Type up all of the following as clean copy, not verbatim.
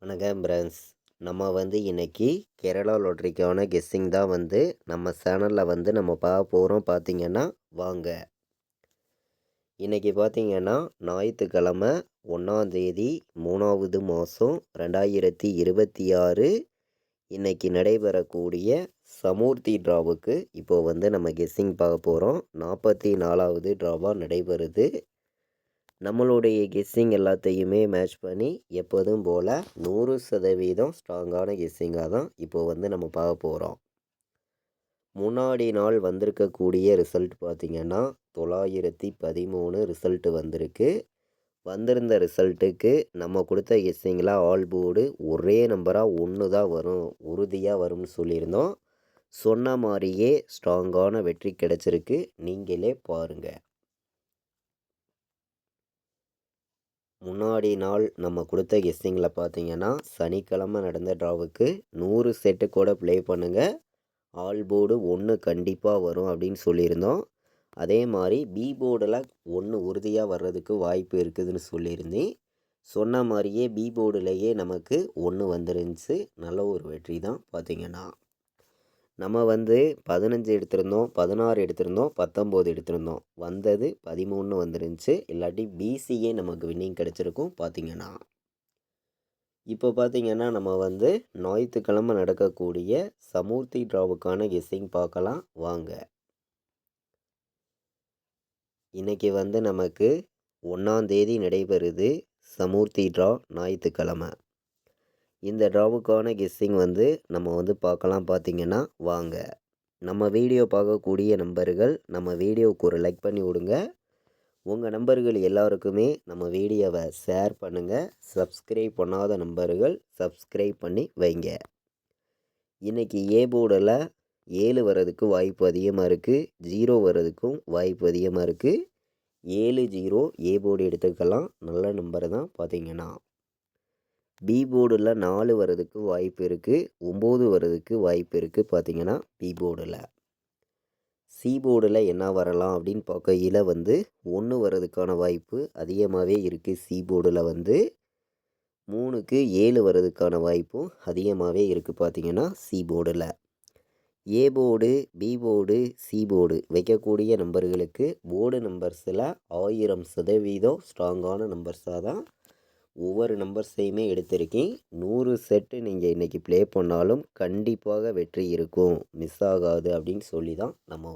வணக்கம் ஃப்ரெண்ட்ஸ். நம்ம இன்னைக்கு கேரளா லாட்ரிக்கான கெஸ்ஸிங் தான் நம்ம சேனலில் நம்ம பார்க்க போகிறோம். பார்த்தீங்கன்னா வாங்க. இன்றைக்கி பார்த்தீங்கன்னா ஞாயிற்றுக்கிழமை 1ஆம் தேதி 3வது மாதம் 2026. இன்றைக்கி நடைபெறக்கூடிய சமூர்த்தி ட்ராவுக்கு இப்போது நம்ம கெஸ்ஸிங் பார்க்க போகிறோம். 44வது ட்ராவாக நடைபெறுது. நம்மளுடைய கெஸ்ஸிங் எல்லாத்தையுமே மேட்ச் பண்ணி எப்போதும் போல் 100% ஸ்ட்ராங்கான கெஸ்ஸிங்காக தான் இப்போது நம்ம பார்க்க போகிறோம். முன்னாடி நாள் வந்திருக்கக்கூடிய ரிசல்ட் பார்த்திங்கன்னா 913 ரிசல்ட்டு வந்திருக்கு. வந்திருந்த ரிசல்ட்டுக்கு நம்ம கொடுத்த கெஸ்ஸிங்கில் ஆல் போர்டு ஒரே நம்பராக 1 தான் வரும், உறுதியாக வரும்னு சொல்லியிருந்தோம். சொன்ன மாதிரியே ஸ்ட்ராங்கான வெற்றி கிடச்சிருக்கு. நீங்களே பாருங்கள். முன்னாடி நாள் நம்ம கொடுத்த கெஸ்ஸிங்கில் பார்த்தீங்கன்னா சனிக்கிழமை நடந்த ட்ராவுக்கு 100 செட்டு கூட ப்ளே பண்ணுங்கள், ஆல் போர்டு 1 கண்டிப்பாக வரும் அப்படின்னு சொல்லியிருந்தோம். அதே மாதிரி பி போர்டில் 1 உறுதியாக வர்றதுக்கு வாய்ப்பு இருக்குதுன்னு சொல்லியிருந்தேன். சொன்ன மாதிரியே பி போர்டுலேயே நமக்கு 1 வந்துருந்துச்சு. நல்ல ஒரு வெற்றி தான். பார்த்திங்கன்னா நம்ம 15 எடுத்திருந்தோம், 16 எடுத்திருந்தோம், 19 எடுத்திருந்தோம். வந்தது 13 வந்துருந்துச்சு. இல்லாட்டி பிசியே நமக்கு வின்னிங் கிடச்சிருக்கும். பார்த்திங்கன்னா இப்போ பார்த்திங்கன்னா நம்ம ஞாயிற்றுக்கிழமை நடக்கக்கூடிய சமூர்த்தி ட்ராவுக்கான கெஸ்ஸிங் பார்க்கலாம் வாங்க. இன்றைக்கி நமக்கு 1ஆம் தேதி நடைபெறுது சமூர்த்தி ட்ரா, ஞாயிற்றுக்கிழமை. இந்த ட்ராவுக்கான கெஸ்ஸிங் நம்ம பார்க்கலாம். பார்த்திங்கன்னா வாங்க. நம்ம வீடியோ பார்க்கக்கூடிய நம்பர்கள் நம்ம வீடியோவுக்கு ஒரு லைக் பண்ணி விடுங்க. உங்கள் நம்பர்கள் எல்லாருக்குமே நம்ம வீடியோவை ஷேர் பண்ணுங்கள். சப்ஸ்கிரைப் பண்ணாத நம்பர்கள் சப்ஸ்கிரைப் பண்ணி வைங்க. இன்றைக்கி ஏ போர்டில் 7 வர்றதுக்கு வாய்ப்பு அதிகமாக இருக்குது, 0 வர்றதுக்கும் வாய்ப்பு அதிகமாக இருக்குது. 7 0 ஏ போர்டு எடுத்துக்கலாம், நல்ல நம்பர் தான். பார்த்திங்கன்னா பி போர்டில் 4 வர்றதுக்கு வாய்ப்பு இருக்குது, 9 வர்றதுக்கு வாய்ப்பு இருக்குது. பார்த்திங்கன்னா பி போர்டில். சி போர்டில் என்ன வரலாம் அப்படின்னு பார்க்கையில் 1 வர்றதுக்கான வாய்ப்பு அதிகமாகவே இருக்குது. சி போர்டில் 3க்கு 7 வர்றதுக்கான வாய்ப்பும் அதிகமாகவே இருக்குது. பார்த்திங்கன்னா சி போர்டில். A board, B board, C board வைக்கக்கூடிய நம்பர்களுக்கு போர்டு நம்பர்ஸில் 1000% ஸ்ட்ராங்கான நம்பர்ஸாக தான் ஒவ்வொரு நம்பர்ஸையுமே எடுத்திருக்கேன். 100 செட்டு நீங்கள் இன்றைக்கி ப்ளே பண்ணாலும் கண்டிப்பாக வெற்றி இருக்கும், மிஸ் ஆகாது அப்படின்னு சொல்லி தான் நம்ம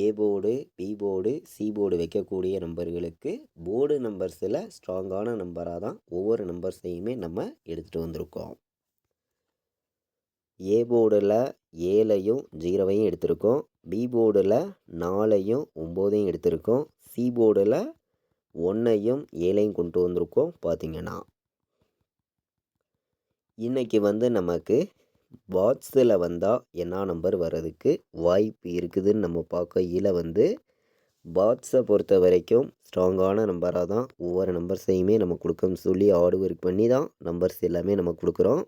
A board, B board, C board வைக்கக்கூடிய நம்பர்களுக்கு போர்டு நம்பர்ஸில் ஸ்ட்ராங்கான நம்பராக தான் ஒவ்வொரு நம்பர்ஸையுமே நம்ம எடுத்துகிட்டு வந்திருக்கோம். ஏ போர்டில் 7ஐயும் 0ஐயும் எடுத்திருக்கோம், பி போர்டில் 4ஐயும் 9ஐயும் எடுத்திருக்கோம், சி போர்டில் 1ஐயும் 7ஐயும் கொண்டு வந்திருக்கோம். பார்த்திங்கன்னா இன்றைக்கி நமக்கு பாட்ஸில் வந்தால் என்ன நம்பர் வர்றதுக்கு வாய்ப்பு இருக்குதுன்னு நம்ம பார்க்கையில் பாட்ஸை பொறுத்த வரைக்கும் ஸ்ட்ராங்கான நம்பராக தான் ஒவ்வொரு நம்பர்ஸையுமே நம்ம கொடுக்கணும்னு சொல்லி ஹார்ட் ஒர்க் பண்ணி தான் நம்பர்ஸ் எல்லாமே நம்ம கொடுக்குறோம்.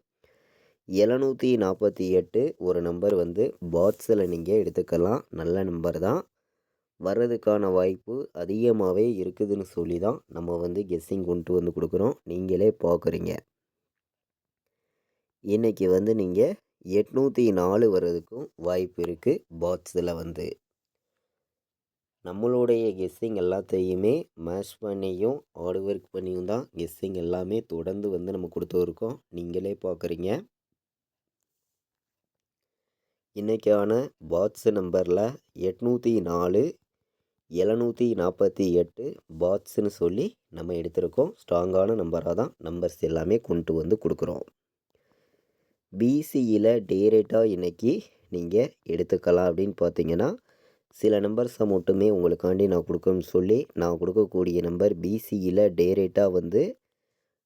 748 ஒரு நம்பர் பாட்ஸில் நீங்கள் எடுத்துக்கலாம், நல்ல நம்பர் தான். வர்றதுக்கான வாய்ப்பு அதிகமாகவே இருக்குதுன்னு சொல்லி தான் நம்ம கெஸ்ஸிங் கொண்டு கொடுக்குறோம். நீங்களே பார்க்குறீங்க. இன்றைக்கி நீங்கள் 804 வர்றதுக்கும் வாய்ப்பு இருக்குது பாட்ஸில். நம்மளுடைய கெஸ்ஸிங் எல்லாத்தையுமே மேட்ச் பண்ணியும் ஹார்ட் ஒர்க் பண்ணியும் தான் கெஸ்ஸிங் எல்லாமே தொடர்ந்து நம்ம கொடுத்துருக்கோம். நீங்களே பார்க்குறீங்க. இன்றைக்கான பாட்ஸ் நம்பரில் 804, 748 பாட்ஸ்ன்னு சொல்லி நம்ம எடுத்திருக்கோம். ஸ்ட்ராங்கான நம்பராக தான் நம்பர்ஸ் எல்லாமே கொண்டு கொடுக்குறோம். பிசியில் டேரெக்டாக இன்றைக்கி நீங்கள் எடுத்துக்கலாம். அப்படின்னு பார்த்தீங்கன்னா சில நம்பர்ஸை மட்டுமே உங்களுக்காண்டி நான் கொடுக்கணும்னு சொல்லி நான் கொடுக்கக்கூடிய நம்பர் பிசியில் டேரெக்டாக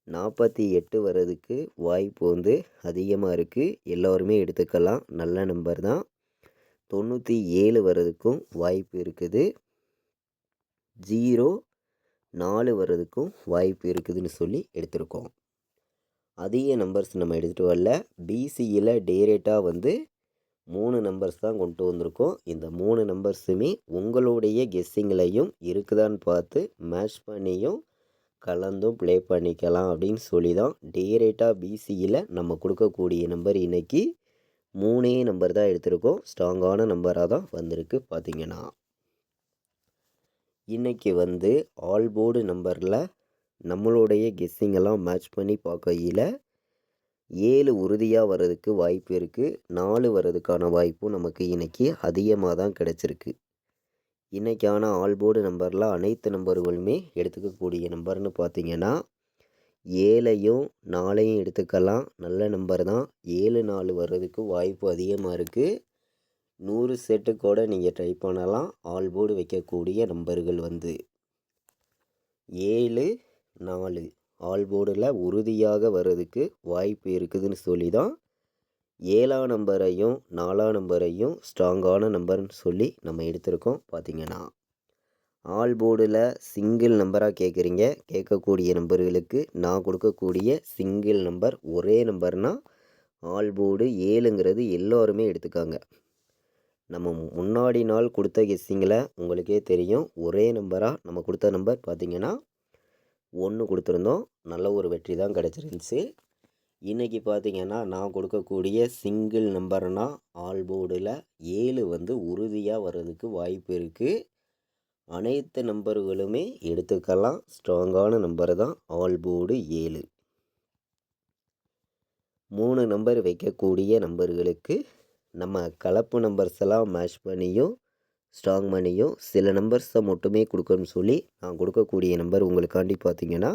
48 வர்றதுக்கு வாய்ப்பு அதிகமாக இருக்குது. எல்லோருமே எடுத்துக்கலாம், நல்ல நம்பர் தான். 97 வர்றதுக்கும் வாய்ப்பு இருக்குது. 0 4 வர்றதுக்கும் வாய்ப்பு இருக்குதுன்னு சொல்லி எடுத்திருக்கோம். அதிக நம்பர்ஸ் நம்ம எடுத்துகிட்டு வரல. பிசியில் டேரெக்டாக 3 நம்பர்ஸ் தான் கொண்டு வந்திருக்கோம். இந்த 3 நம்பர்ஸுமே உங்களுடைய கெஸ்ஸிங்லையும் இருக்குதான்னு பார்த்து மேட்ச் பண்ணியும் கலந்தும் ப்ளே பண்ணிக்கலாம் அப்படின்னு சொல்லி தான் டைரெக்டாக பிசியில் நம்ம கொடுக்கக்கூடிய நம்பர் இன்றைக்கி 3 நம்பர் தான் எடுத்திருக்கோம். ஸ்ட்ராங்கான நம்பராக தான் வந்திருக்கு. பார்த்திங்கன்னா இன்றைக்கி வந்து ஆல் போர்டு நம்பரில் நம்மளுடைய கெஸ்ஸிங்கெல்லாம் மேட்ச் பண்ணி பார்க்கையில் 7 உறுதியாக வர்றதுக்கு வாய்ப்பு இருக்குது. 4 வர்றதுக்கான வாய்ப்பும் நமக்கு இன்றைக்கி அதிகமாக தான் கிடச்சிருக்கு. இன்றைக்கான ஆல் போர்டு நம்பரில் அனைத்து நம்பர்களுமே எடுத்துக்கக்கூடிய நம்பர்னு பார்த்திங்கன்னா 7ஐயும் 4ஐயும் எடுத்துக்கலாம். நல்ல நம்பர் தான். 7 4 வர்றதுக்கு வாய்ப்பு அதிகமாக இருக்குது. 100 செட்டு கூட நீங்கள் ட்ரை பண்ணலாம். ஆல் போர்டு வைக்கக்கூடிய நம்பர்கள் வந்து 7 4 ஆல் போர்டில் உறுதியாக வர்றதுக்கு வாய்ப்பு இருக்குதுன்னு சொல்லி தான் 7ஆம் நம்பரையும் 4ஆம் நம்பரையும் ஸ்ட்ராங்கான நம்பர்னு சொல்லி நம்ம எடுத்திருக்கோம். பார்த்திங்கன்னா ஆல் போர்டில் சிங்கிள் நம்பராக கேட்குறீங்க. கேட்கக்கூடிய நம்பர்களுக்கு நான் கொடுக்கக்கூடிய சிங்கிள் நம்பர் ஒரே நம்பர்னால் ஆல் போர்டு 7ங்கிறது எல்லோருமே எடுத்துக்காங்க. நம்ம முன்னாடி நாள் கொடுத்த கெஸ்ஸிங்கில் உங்களுக்கே தெரியும். ஒரே நம்பராக நம்ம கொடுத்த நம்பர் பார்த்திங்கன்னா 1 கொடுத்துருந்தோம். நல்ல ஒரு வெற்றி தான் கிடச்சிருந்துச்சு. இன்றைக்கி பார்த்திங்கன்னா நான் கொடுக்கக்கூடிய சிங்கிள் நம்பர்னால் ஆல் போர்டில் 7 வந்து உறுதியாக வர்றதுக்கு வாய்ப்பு இருக்குது. அனைத்து நம்பர்களுமே எடுத்துக்கலாம். ஸ்ட்ராங்கான நம்பர் தான் ஆல் போர்டு 7. 3 நம்பர் வைக்கக்கூடிய நம்பர்களுக்கு நம்ம கலப்பு நம்பர்ஸ் எல்லாம் மேட்ச் பண்ணியும் ஸ்ட்ராங் பண்ணியும் சில நம்பர்ஸை மட்டுமே கொடுக்கணும்னு சொல்லி நான் கொடுக்கக்கூடிய நம்பர் உங்களுக்காண்டி பார்த்திங்கன்னா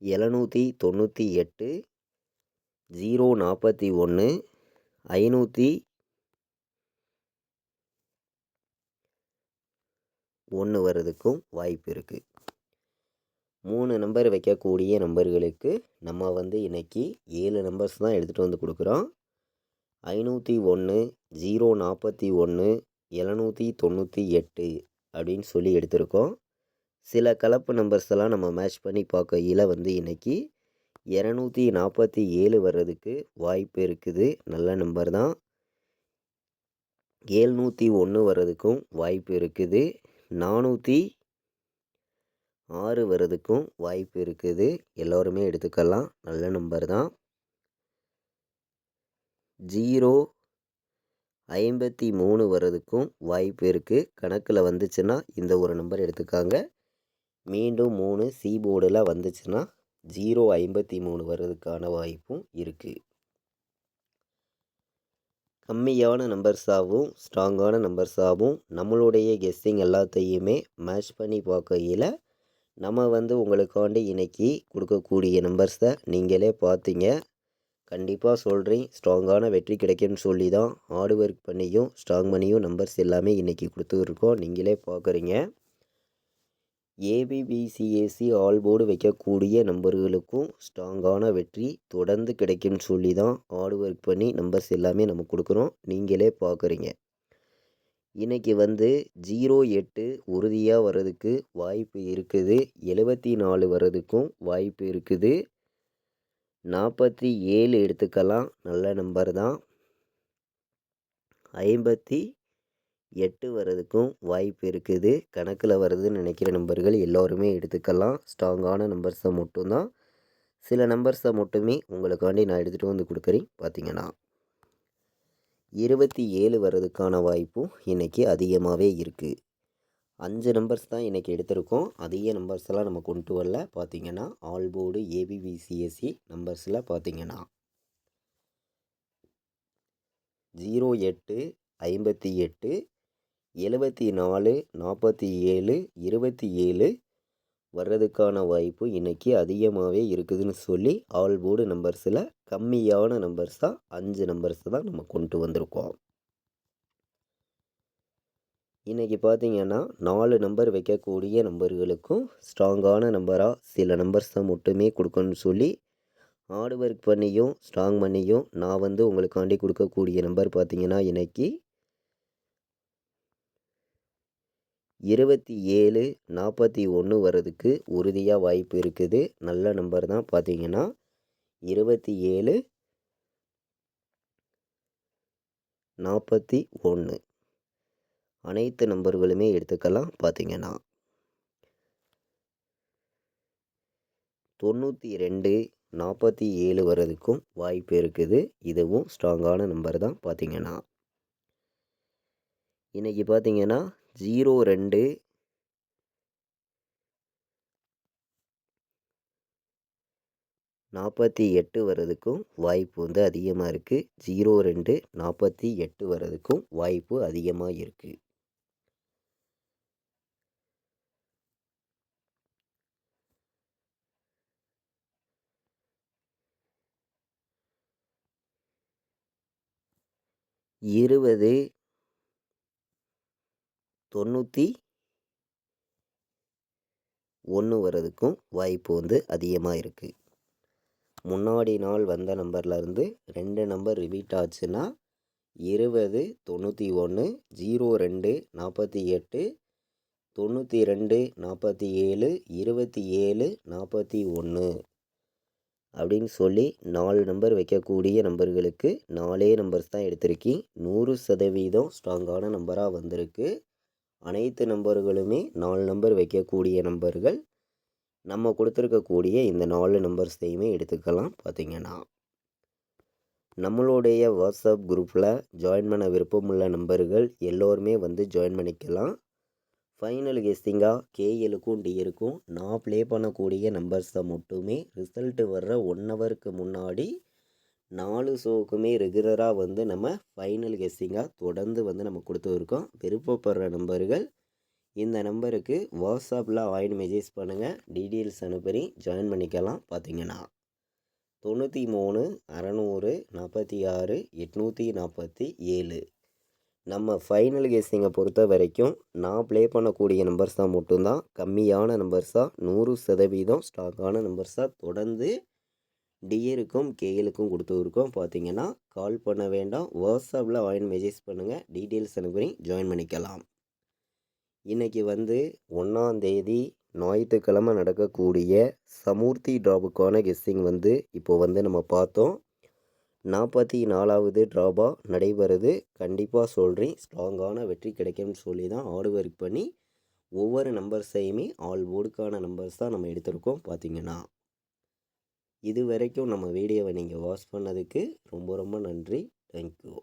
798 041 501 வர்றதுக்கும் வாய்ப்பு இருக்குது. 3 நம்பர் வைக்கக்கூடிய நம்பர்களுக்கு நம்ம வந்து இன்றைக்கி 7 நம்பர்ஸ் தான் எடுத்துகிட்டு வந்து கொடுக்குறோம். 501 041 798 அப்படின்னு சொல்லி எடுத்திருக்கோம். சில கலப்பு நம்பர்ஸ் எல்லாம் நம்ம மேட்ச் பண்ணி பார்க்கையில் வந்து இன்றைக்கி 247 வர்றதுக்கு வாய்ப்பு இருக்குது. நல்ல நம்பர் தான். 701 வர்றதுக்கும் வாய்ப்பு இருக்குது. 406 வர்றதுக்கும் வாய்ப்பு இருக்குது. எல்லோருமே எடுத்துக்கலாம். நல்ல நம்பர் தான். 053 வர்றதுக்கும் வாய்ப்பு இருக்குது. கணக்கில் வந்துச்சுன்னா இந்த ஒரு நம்பர் எடுத்துக்காங்க. மீண்டும் 3 சி போர்டில் வந்துச்சுன்னா 053 வர்றதுக்கான வாய்ப்பும் இருக்குது. கம்மியான நம்பர்ஸாகவும் ஸ்ட்ராங்கான நம்பர்ஸாகவும் நம்மளுடைய கெஸ்ஸிங் எல்லாத்தையுமே மேட்ச் பண்ணி பார்க்கையில் நம்ம வந்து உங்களுக்காண்டி இன்றைக்கி கொடுக்கக்கூடிய நம்பர்ஸை நீங்களே பார்த்தீங்க. கண்டிப்பாக சொல்கிறேன், ஸ்ட்ராங்கான வெற்றி கிடைக்கும்னு சொல்லி தான் ஹார்ட் ஒர்க் பண்ணியும் ஸ்ட்ராங் பண்ணியும் நம்பர்ஸ் எல்லாமே இன்றைக்கி கொடுத்துருக்கோம். நீங்களே பார்க்குறீங்க. ஏபிபிசிஏசி ஆல் போர்டு வைக்கக்கூடிய நம்பர்களுக்கும் ஸ்ட்ராங்கான வெற்றி தொடர்ந்து கிடைக்கும்னு சொல்லி தான் ஹார்ட் ஒர்க் பண்ணி நம்பர்ஸ் எல்லாமே நம்ம கொடுக்குறோம். நீங்களே பார்க்குறீங்க. இன்றைக்கி வந்து 08 உறுதியாக வர்றதுக்கு வாய்ப்பு இருக்குது. 74 வர்றதுக்கும் வாய்ப்பு இருக்குது. 47 எடுத்துக்கலாம். நல்ல நம்பர் தான். 58 வர்றதுக்கும் வாய்ப்பு இருக்குது. கணக்கில் வருதுன்னு நினைக்கிற நம்பர்கள் எல்லோருமே எடுத்துக்கலாம். ஸ்ட்ராங்கான நம்பர்ஸை மட்டும்தான், சில நம்பர்ஸை மட்டுமே உங்களுக்காண்டி நான் எடுத்துகிட்டு வந்து கொடுக்குறேன். பார்த்திங்கன்னா 27 வர்றதுக்கான வாய்ப்பும் இன்றைக்கி அதிகமாகவே இருக்குது. 5 நம்பர்ஸ் தான் இன்றைக்கி எடுத்திருக்கோம். அதிக நம்பர்ஸ் எல்லாம் நம்ம கொண்டு வரல. பார்த்திங்கன்னா ஆல் போர்டு ஏபிபிசிஎஸ்சி நம்பர்ஸில் பார்த்திங்கன்னா 08 58 74 47 27 வர்றதுக்கான வாய்ப்பு இன்றைக்கி அதிகமாகவே இருக்குதுன்னு சொல்லி ஆல் போர்டு நம்பர்ஸில் கம்மியான நம்பர்ஸாக 5 நம்பர்ஸ் தான் நம்ம கொண்டு வந்திருக்கோம். இன்றைக்கி பார்த்திங்கன்னா 4 நம்பர் வைக்கக்கூடிய நம்பர்களுக்கும் ஸ்ட்ராங்கான நம்பராக சில நம்பர்ஸை மட்டுமே கொடுக்கணும்னு சொல்லி ஹார்ட் ஒர்க் பண்ணியும் ஸ்ட்ராங் பண்ணியும் நான் வந்து உங்களுக்காண்டி கொடுக்கக்கூடிய நம்பர் பார்த்திங்கன்னா இன்றைக்கி 27 41 வர்றதுக்கு உறுதியாக வாய்ப்பு இருக்குது. நல்ல நம்பர் தான் பார்த்தீங்கன்னா 27 41. அனைத்து நம்பர்களுமே எடுத்துக்கலாம். பார்த்தீங்கன்னா 92 47 வர்றதுக்கும் வாய்ப்பு இருக்குது. இதுவும் ஸ்ட்ராங்கான நம்பர் தான் பார்த்தீங்கன்னா. இன்றைக்கி பார்த்தீங்கன்னா 02 48 வர்றதுக்கும் வாய்ப்பு வந்து அதிகமாக இருக்குது. 02 48 வர்றதுக்கும் வாய்ப்பு அதிகமாக இருக்குது. இருபது 91 வர்றதுக்கும் வாய்ப்பு வந்து அதிகமாக இருக்குது. முன்னாடி நாள் வந்த நம்பர்லேருந்து 2 நம்பர் ரிப்பீட் ஆச்சுன்னா 20 91 02 48 92 47 27 41 அப்படின்னு சொல்லி 4 நம்பர் வைக்கக்கூடிய நம்பர்களுக்கு 4 நம்பர்ஸ் தான் எடுத்திருக்கேன். 100% ஸ்ட்ராங்கான நம்பராக வந்திருக்கு. அனைத்து நம்பர்களுமே 4 நம்பர் வைக்கக்கூடிய நம்பர்கள். நம்ம கொடுத்துருக்கக்கூடிய இந்த 4 நம்பர்ஸையுமே எடுத்துக்கலாம். பார்த்திங்கன்னா நம்மளுடைய வாட்ஸ்அப் குரூப்பில் ஜாயின் பண்ண விருப்பமுள்ள நம்பர்கள் எல்லோருமே வந்து ஜாயின் பண்ணிக்கலாம். ஃபைனல் கெஸ்ஸிங்காக கேஎலுக்கும் டிஎலுக்கும் நான் ப்ளே பண்ணக்கூடிய நம்பர்ஸை மட்டுமே ரிசல்ட்டு வர்ற 1 ஹவருக்கு முன்னாடி 4 ஷோவுக்குமே ரெகுலராக வந்து நம்ம ஃபைனல் கெஸ்ஸிங்காக தொடர்ந்து வந்து நம்ம கொடுத்துருக்கோம். விருப்பப்படுற நம்பர்கள் இந்த நம்பருக்கு வாட்ஸ்அப்பில் வாய்ஸ் மெசேஜ் பண்ணுங்கள். டீட்டெயில்ஸ் அனுப்பி ஜாயின் பண்ணிக்கலாம். பார்த்திங்கன்னா 93 600 46 847. நம்ம ஃபைனல் கெஸ்ஸிங்கை பொறுத்த வரைக்கும் நான் ப்ளே பண்ணக்கூடிய நம்பர்ஸாக மட்டும்தான் கம்மியான நம்பர்ஸாக 100% ஸ்ட்ராங்கான நம்பர்ஸாக தொடர்ந்து டிஏருக்கும் கேஎலுக்கும் கொடுத்துருக்கோம். பார்த்தீங்கன்னா கால் பண்ண வேண்டாம், வாட்ஸ்அப்பில் வாய்ஸ் மெசேஜ் பண்ணுங்கள். டீட்டெயில்ஸ் அனுப்பி ஜாயின் பண்ணிக்கலாம். இன்றைக்கி வந்து 1ஆம் தேதி ஞாயிற்றுக்கிழமை நடக்கக்கூடிய சமூர்த்தி ட்ராபுக்கான கெஸ்ஸிங் வந்து இப்போது வந்து நம்ம பார்த்தோம். 44வது ட்ராபாக நடைபெறுது. கண்டிப்பாக சொல்கிறேன், ஸ்ட்ராங்கான வெற்றி கிடைக்கும்னு சொல்லி தான் ஹார்ட் ஒர்க் பண்ணி ஒவ்வொரு நம்பர்ஸையுமே ஆல் போர்டுக்கான நம்பர்ஸ் தான் நம்ம எடுத்திருக்கோம். பார்த்திங்கன்னா இது வரைக்கும் நம்ம வீடியோவை நீங்கள் வாட்ச் பண்ணதுக்கு ரொம்ப ரொம்ப நன்றி. தேங்க்யூ.